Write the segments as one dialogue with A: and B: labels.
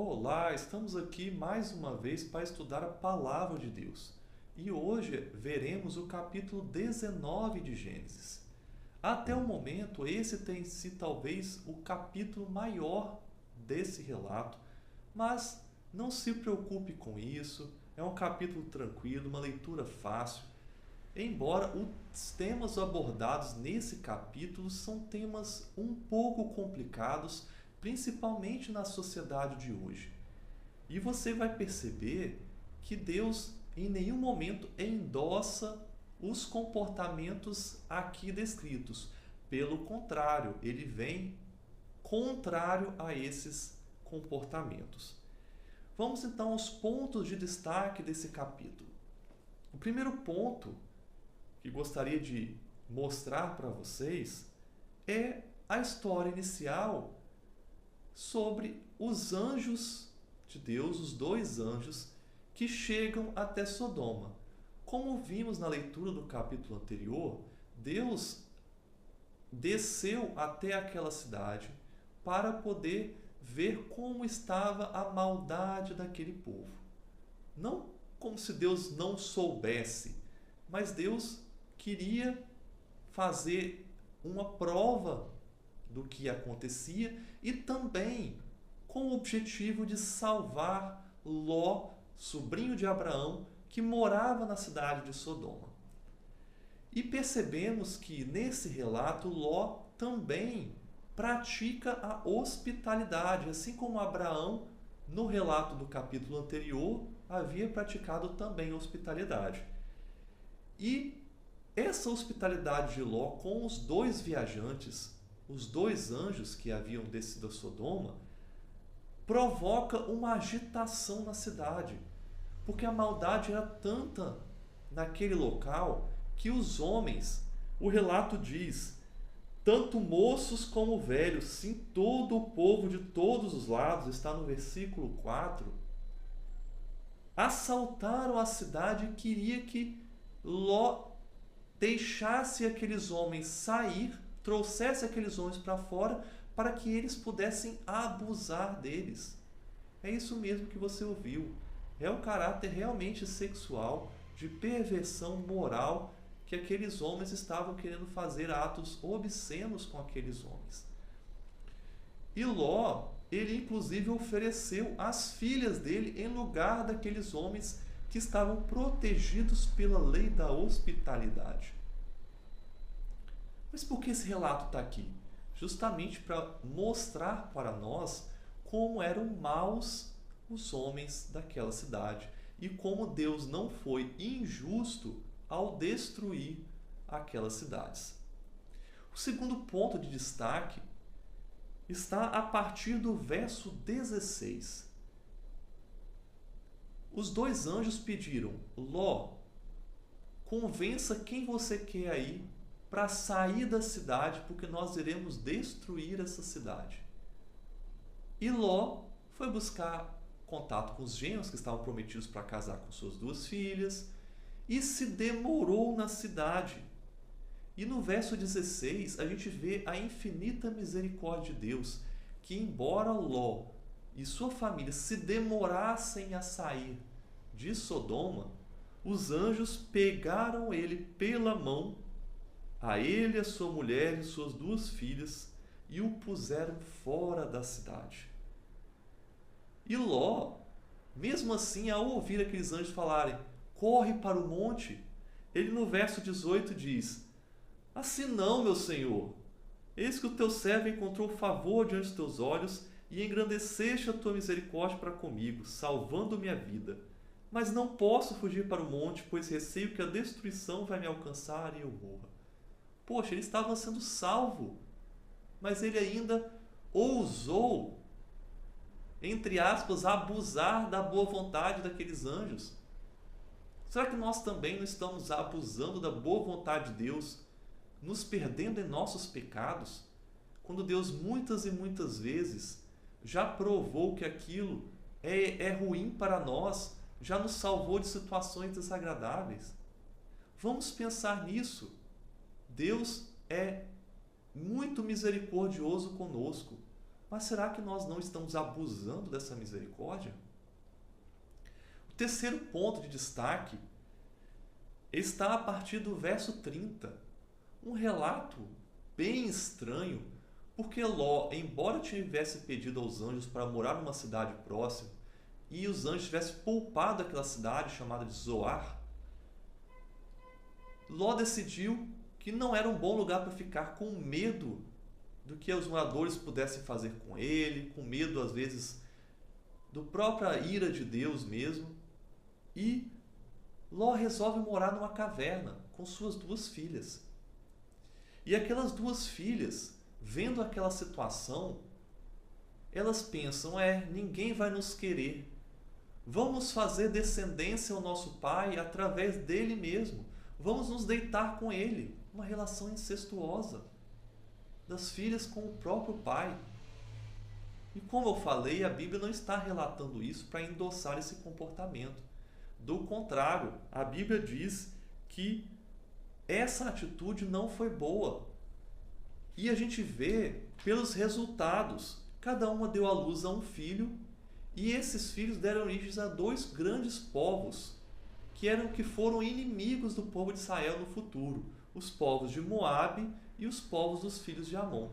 A: Olá, estamos aqui mais uma vez para estudar a Palavra de Deus. E hoje veremos o capítulo 19 de Gênesis. Até o momento, esse tem sido talvez o capítulo maior desse relato, mas não se preocupe com isso, é um capítulo tranquilo, uma leitura fácil. Embora os temas abordados nesse capítulo são temas um pouco complicados, principalmente na sociedade de hoje. E você vai perceber que Deus em nenhum momento endossa os comportamentos aqui descritos. Pelo contrário, ele vem contrário a esses comportamentos. Vamos então aos pontos de destaque desse capítulo. O primeiro ponto que gostaria de mostrar para vocês é a história inicial sobre os anjos de Deus, os dois anjos que chegam até Sodoma. Como vimos na leitura do capítulo anterior, Deus desceu até aquela cidade para poder ver como estava a maldade daquele povo. Não como se Deus não soubesse, mas Deus queria fazer uma prova do que acontecia e também com o objetivo de salvar Ló, sobrinho de Abraão, que morava na cidade de Sodoma. E percebemos que nesse relato Ló também pratica a hospitalidade, assim como Abraão, no relato do capítulo anterior, havia praticado também a hospitalidade. E essa hospitalidade de Ló com os dois viajantes, os dois anjos que haviam descido a Sodoma, provoca uma agitação na cidade, porque a maldade era tanta naquele local que os homens, o relato diz, tanto moços como velhos, sim, todo o povo de todos os lados, está no versículo 4, assaltaram a cidade e queria que Ló deixasse aqueles homens sair, trouxesse aqueles homens para fora, para que eles pudessem abusar deles. É isso mesmo que você ouviu. É o caráter realmente sexual, de perversão moral, que aqueles homens estavam querendo fazer atos obscenos com aqueles homens. E Ló, ele inclusive ofereceu as filhas dele em lugar daqueles homens que estavam protegidos pela lei da hospitalidade. Mas por que esse relato está aqui? Justamente para mostrar para nós como eram maus os homens daquela cidade e como Deus não foi injusto ao destruir aquelas cidades. O segundo ponto de destaque está a partir do verso 16. Os dois anjos pediram: Ló, convença quem você quer aí para sair da cidade, porque nós iremos destruir essa cidade. E Ló foi buscar contato com os genros que estavam prometidos para casar com suas duas filhas e se demorou na cidade. E no verso 16 a gente vê a infinita misericórdia de Deus, que embora Ló e sua família se demorassem a sair de Sodoma, os anjos pegaram ele pela mão, a ele, a sua mulher e suas duas filhas, e o puseram fora da cidade. E Ló, mesmo assim, ao ouvir aqueles anjos falarem, corre para o monte, ele no verso 18 diz, assim não, meu senhor, eis que o teu servo encontrou favor diante dos teus olhos e engrandeceste a tua misericórdia para comigo, salvando minha vida. Mas não posso fugir para o monte, pois receio que a destruição vai me alcançar e eu morra. Poxa, ele estava sendo salvo, mas ele ainda ousou, entre aspas, abusar da boa vontade daqueles anjos. Será que nós também não estamos abusando da boa vontade de Deus, nos perdendo em nossos pecados, quando Deus muitas e muitas vezes já provou que aquilo é ruim para nós, já nos salvou de situações desagradáveis? Vamos pensar nisso. Deus é muito misericordioso conosco. Mas será que nós não estamos abusando dessa misericórdia? O terceiro ponto de destaque está a partir do verso 30. Um relato bem estranho, porque Ló, embora tivesse pedido aos anjos para morar numa cidade próxima, e os anjos tivessem poupado aquela cidade chamada de Zoar, Ló decidiu que não era um bom lugar para ficar, com medo do que os moradores pudessem fazer com ele, com medo, às vezes, da própria ira de Deus mesmo. E Ló resolve morar numa caverna com suas 2 filhas. E aquelas 2 filhas, vendo aquela situação, elas pensam, ninguém vai nos querer. Vamos fazer descendência ao nosso pai através dele mesmo. Vamos nos deitar com ele. Uma relação incestuosa das filhas com o próprio pai. E como eu falei, a Bíblia não está relatando isso para endossar esse comportamento. Do contrário, a Bíblia diz que essa atitude não foi boa. E a gente vê pelos resultados. Cada uma deu à luz a um filho, e esses filhos deram origem a 2 grandes povos, que foram inimigos do povo de Israel no futuro, os povos de Moabe e os povos dos filhos de Amon.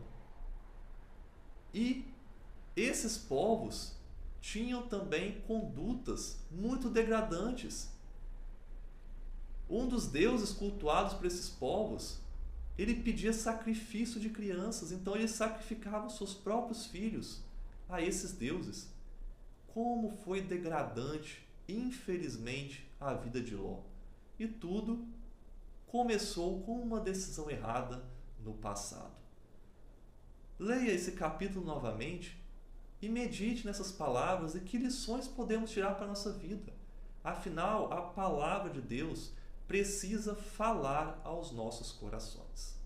A: E esses povos tinham também condutas muito degradantes. Um dos deuses cultuados por esses povos, ele pedia sacrifício de crianças, então eles sacrificavam seus próprios filhos a esses deuses. Como foi degradante, infelizmente, a vida de Ló. E tudo começou com uma decisão errada no passado. Leia esse capítulo novamente e medite nessas palavras e que lições podemos tirar para a nossa vida. Afinal, a palavra de Deus precisa falar aos nossos corações.